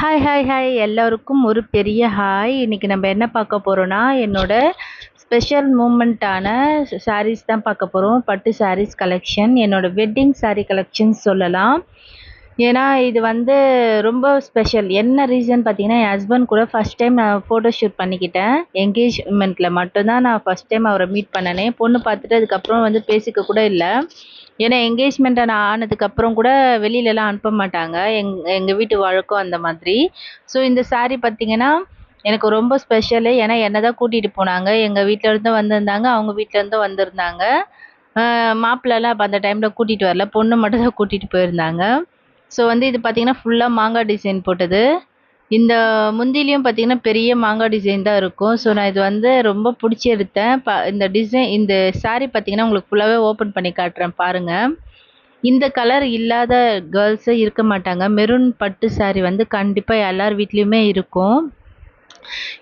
Hi hi hi எல்லாருக்கும் ஒரு பெரிய ஹாய். இன்னைக்கு நம்ம என்ன பார்க்க போறோம்னா என்னோட ஸ்பெஷல் மூமெண்ட்டான சாரீஸ் தான் பார்க்க போகிறோம். பட்டு சாரீஸ் கலெக்ஷன், என்னோட வெட்டிங் சாரீ கலெக்ஷன் சொல்லலாம். ஏன்னா இது வந்து ரொம்ப ஸ்பெஷல். என்ன ரீசன் பார்த்தீங்கன்னா, என் ஹஸ்பண்ட் கூட ஃபஸ்ட் டைம் நான் ஃபோட்டோ ஷூட் பண்ணிக்கிட்டேன். என்கேஜ்மெண்ட்டில் மட்டும்தான் நான் ஃபஸ்ட் டைம் அவரை மீட் பண்ணனே. பொண்ணு பார்த்துட்டு அதுக்கப்புறம் வந்து பேசிக்க கூட இல்லை. ஏன்னா என்கேஜ்மெண்ட் நான் ஆனதுக்கப்புறம் கூட வெளியிலலாம் அனுப்ப மாட்டாங்க. எங்கள் வீட்டு வழக்கம் அந்த மாதிரி. ஸோ இந்த சாரீ பார்த்தீங்கன்னா எனக்கு ரொம்ப ஸ்பெஷலு. ஏன்னா என்னை தான் கூட்டிகிட்டு போனாங்க. எங்கள் வீட்டிலேருந்து வந்திருந்தாங்க, அவங்க வீட்டிலேருந்தும் வந்திருந்தாங்க. மாப்பிள்ளைலாம் அப்போ அந்த டைமில் கூட்டிகிட்டு வரல, பொண்ணு மட்டும் தான் கூட்டிகிட்டு போயிருந்தாங்க. ஸோ வந்து இது பார்த்தீங்கன்னா ஃபுல்லாக மாங்காய் டிசைன் போட்டது. இந்த முந்திலையும் பார்த்தீங்கன்னா பெரிய மாங்காய் டிசைன் தான் இருக்கும். ஸோ நான் இது வந்து ரொம்ப பிடிச்சி எடுத்தேன். இந்த டிசைன் இந்த சாரீ பார்த்தீங்கன்னா உங்களுக்கு ஃபுல்லாகவே ஓப்பன் பண்ணி காட்டுறேன் பாருங்கள். இந்த கலர் இல்லாத கேர்ள்ஸே இருக்க மாட்டாங்க. மெரூன் பட்டு சாரீ வந்து கண்டிப்பாக எல்லார் வீட்லேயுமே இருக்கும்.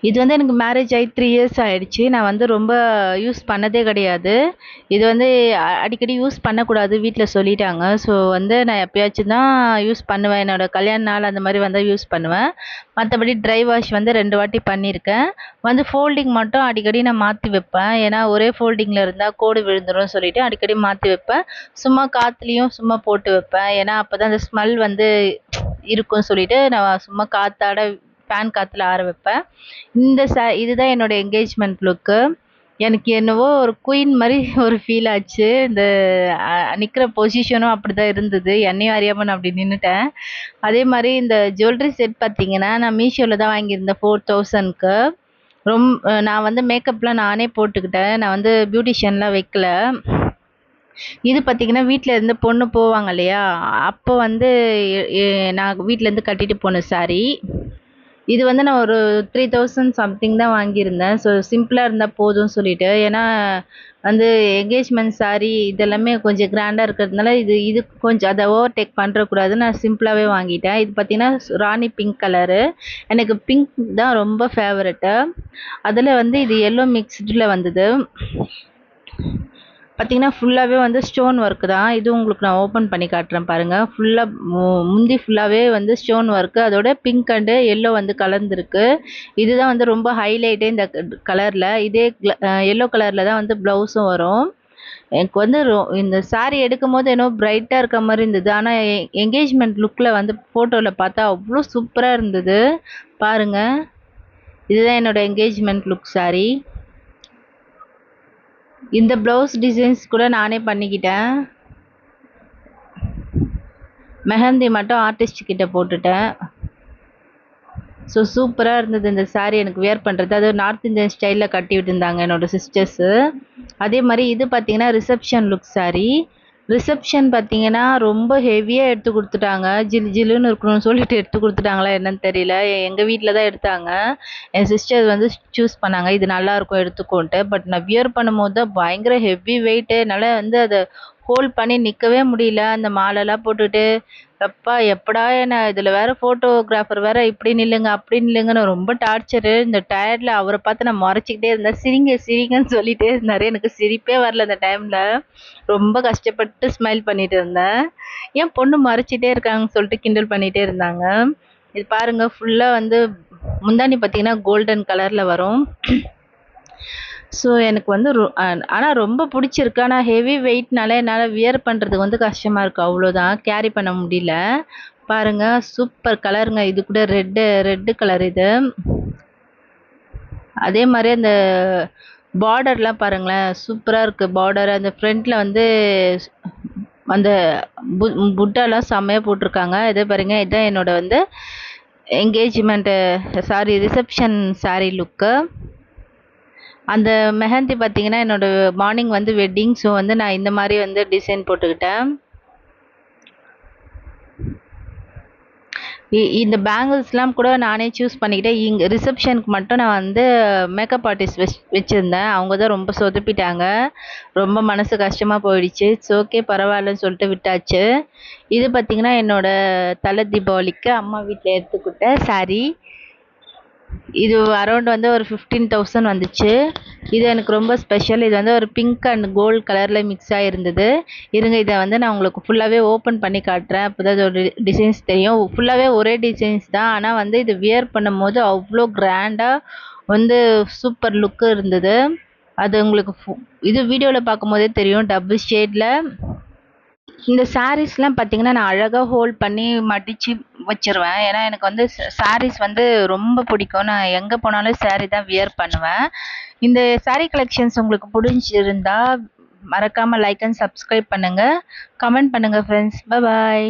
இது வந்து எனக்கு மேரேஜ் ஆகி 3 இயர்ஸ் ஆயிடுச்சு. நான் வந்து ரொம்ப யூஸ் பண்ணதே கிடையாது. இது வந்து அடிக்கடி யூஸ் பண்ணக்கூடாது வீட்டில் சொல்லிட்டாங்க. ஸோ வந்து நான் எப்பயாச்சும் தான் யூஸ் பண்ணுவேன். என்னோட கல்யாண நாள் அந்த மாதிரி வந்தால் யூஸ் பண்ணுவேன். மற்றபடி ட்ரை வாஷ் வந்து 2 வாட்டி பண்ணியிருக்கேன். வந்து ஃபோல்டிங் மட்டும் அடிக்கடி நான் மாற்றி வைப்பேன். ஏன்னா ஒரே ஃபோல்டிங்கில் இருந்தால் கோடு விழுந்துரும்னு சொல்லிட்டு அடிக்கடி மாற்றி வைப்பேன். சும்மா காற்றுலையும் சும்மா போட்டு வைப்பேன். ஏன்னா அப்போ தான் அந்த ஸ்மெல் வந்து இருக்கும்னு சொல்லிட்டு நான் சும்மா காற்றாட ஃபேன் காற்றுல ஆற வைப்பேன். இதுதான் என்னோட என்கேஜ்மெண்ட் லுக்கு. எனக்கு என்னவோ ஒரு குயின் மாதிரி ஒரு ஃபீல் ஆச்சு. இந்த நிற்கிற பொசிஷனும் அப்படி தான் இருந்தது. என்னையும் அறியாமல் நான் அப்படி நின்றுட்டேன். அதே மாதிரி இந்த ஜுவல்லரி செட் பார்த்தீங்கன்னா நான் மீஷோவில் தான் வாங்கியிருந்தேன் 4000க்கு. நான் வந்து மேக்கப்லாம் நானே போட்டுக்கிட்டேன். நான் வந்து பியூட்டிஷியன்லாம் வைக்கல. இது பார்த்தீங்கன்னா வீட்டில் இருந்து பொண்ணு போவாங்க இல்லையா, அப்போ வந்து நான் வீட்டிலேருந்து கட்டிட்டு போன சாரீ. இது வந்து நான் ஒரு 3000 சம்திங் தான் வாங்கியிருந்தேன். ஸோ சிம்பிளாக இருந்தால் போதும்னு சொல்லிட்டு. ஏன்னா வந்து என்கேஜ்மெண்ட் சாரீ இதெல்லாமே கொஞ்சம் கிராண்டாக இருக்கிறதுனால இது கொஞ்சம் அதை ஓவர்டேக் பண்ணுறக்கூடாதுன்னு நான் சிம்பிளாகவே வாங்கிட்டேன். இது பார்த்தீங்கன்னா ராணி பிங்க் கலரு. எனக்கு பிங்க் தான் ரொம்ப ஃபேவரெட்டு. அதில் வந்து இது எல்லோ மிக்ஸ்டில் வந்தது. பார்த்தீங்கன்னா ஃபுல்லாகவே வந்து ஸ்டோன் ஒர்க்கு தான். இது உங்களுக்கு நான் ஓப்பன் பண்ணி காட்டுறேன் பாருங்கள். ஃபுல்லாக முந்தி ஃபுல்லாகவே வந்து ஸ்டோன் ஒர்க்கு, அதோட பிங்க் அண்டு எல்லோ வந்து கலந்துருக்கு. இதுதான் வந்து ரொம்ப ஹைலைட்டே இந்த கலரில். இதே எல்லோ கலரில் தான் வந்து ப்ளவுஸும் வரும். எனக்கு வந்து இந்த சாரீ எடுக்கும்போது என்னவோ பிரைட்டாக இருக்க மாதிரி இருந்தது. ஆனால் என்கேஜ்மெண்ட் லுக்கில் வந்து ஃபோட்டோவில் பார்த்தா அவ்வளோ சூப்பராக இருந்தது பாருங்கள். இதுதான் என்னோட என்கேஜ்மெண்ட் லுக் சாரீ. இந்த ப்ளவுஸ் டிசைன்ஸ் கூட நானே பண்ணிக்கிட்டேன். மெஹந்தி மட்டும் ஆர்டிஸ்ட் கிட்ட போட்டுட்டேன். ஸோ சூப்பராக இருந்தது இந்த சாரீ எனக்கு வியர் பண்ணுறது. அது நார்த் இந்தியன் ஸ்டைலில் கட்டி விட்டுருந்தாங்க என்னோடய சிஸ்டர்ஸு. அதே மாதிரி இது பார்த்தீங்கன்னா ரிசப்ஷன் லுக் சாரீ. ரிசப்ஷன் பார்த்தீங்கன்னா ரொம்ப ஹெவியாக எடுத்து கொடுத்துட்டாங்க. ஜிலு ஜிலுன்னு இருக்கணும்னு சொல்லிட்டு எடுத்து கொடுத்துட்டாங்களா என்னன்னு தெரியல. எங்கள் வீட்டில் தான் எடுத்தாங்க. என் சிஸ்டர் வந்து சூஸ் பண்ணாங்க, இது நல்லாயிருக்கும் எடுத்துக்கோன்ட்டு. பட் நான் வியர் பண்ணும்போது தான் பயங்கர ஹெவி வெயிட்டு. என்னால் வந்து அதை ஹோல்ட் பண்ணி நிற்கவே முடியல. அந்த மாலைலாம் போட்டுட்டு எப்பா எப்படா என்ன இதில் வேறு ஃபோட்டோகிராஃபர் வேறு இப்படி நில்லுங்க அப்படி நில்லுங்கன்னு ரொம்ப டார்ச்சரு. இந்த டயர்டில் அவரை பார்த்து நான் முறைச்சிக்கிட்டே இருந்தேன். சிரிங்க சிரிங்கன்னு சொல்லிகிட்டே இருந்தார். எனக்கு சிரிப்பே வரல அந்த டைமில். ரொம்ப கஷ்டப்பட்டு ஸ்மைல் பண்ணிட்டு இருந்தேன். ஏன் பொண்ணு மறைச்சிட்டே இருக்காங்கன்னு சொல்லிட்டு கிண்டல் பண்ணிகிட்டே இருந்தாங்க. இது பாருங்கள் ஃபுல்லாக வந்து முந்தானி பார்த்தீங்கன்னா கோல்டன் கலரில் வரும். ஸோ எனக்கு வந்து ஆனால் ரொம்ப பிடிச்சிருக்கு. ஆனால் ஹெவி வெயிட்னால என்னால் வியர் பண்ணுறதுக்கு வந்து கஷ்டமாக இருக்குது, அவ்வளோதான். கேரி பண்ண முடியல. பாருங்கள் சூப்பர் கலருங்க. இது கூட ரெட்டு கலர் இது. அதே மாதிரி அந்த பார்டர்லாம் பாருங்களேன், சூப்பராக இருக்குது பார்டர். அந்த ஃப்ரண்ட்டில் வந்து அந்த புட்டாலாம் செம்மையாக போட்டிருக்காங்க. இதே பாருங்கள், இதுதான் என்னோட வந்து ரிசப்ஷன் சாரீ லுக்கு. அந்த மெஹந்தி பார்த்தீங்கன்னா என்னோட மார்னிங் வந்து வெட்டிங். ஸோ வந்து நான் இந்த மாதிரி வந்து டிசைன் போட்டுக்கிட்டேன். இந்த பேங்கிள்ஸ்லாம் கூட நானே சூஸ் பண்ணிக்கிட்டேன். இங்கே ரிசப்ஷனுக்கு மட்டும் நான் வந்து மேக்கப் ஆர்டிஸ்ட் வச்சுருந்தேன். அவங்க தான் ரொம்ப சொதப்பிட்டாங்க. ரொம்ப மனசு கஷ்டமாக போயிடுச்சு. இட்ஸ் ஓகே பரவாயில்லன்னு சொல்லிட்டு விட்டாச்சு. இது பார்த்திங்கன்னா என்னோட தலை தீபாவளிக்கு அம்மா வீட்டில் எடுத்துக்கிட்ட சாரீ. இது அரௌண்ட் வந்து ஒரு 15,000 வந்துச்சு. இது எனக்கு ரொம்ப ஸ்பெஷல். இது வந்து ஒரு பிங்க் அண்ட் கோல்ட் கலர்ல மிக்ஸ் ஆயிருந்தது. இருங்க இத வந்து நான் உங்களுக்கு ஃபுல்லாவே ஓப்பன் பண்ணி காட்டுறேன். அப்பதான் இதோட டிசைன்ஸ் தெரியும். ஃபுல்லாவே ஒரே டிசைன்ஸ் தான். ஆனா வந்து இது வியர் பண்ணும்போது அவ்ளோ கிராண்டா வந்து சூப்பர் லுக் இருந்தது. அது உங்களுக்கு இது வீடியோல பார்க்கும்போதே தெரியும். டபுள் ஷேட்ல இந்த சாரீஸ்லாம் பார்த்தீங்கன்னா, நான் அழகா ஹோல்ட் பண்ணி மடிச்சு வச்சுருவேன். ஏன்னா, எனக்கு வந்து சாரீஸ் வந்து ரொம்ப பிடிக்கும். நான் எங்க போனாலும் சாரீ தான் வியர் பண்ணுவேன். இந்த சாரீ கலெக்ஷன்ஸ் உங்களுக்கு புடிச்சிருந்தா, மறக்காம லைக் அண்ட் சப்ஸ்கிரைப் பண்ணுங்க. கமெண்ட் பண்ணுங்க ஃப்ரெண்ட்ஸ். பாய்.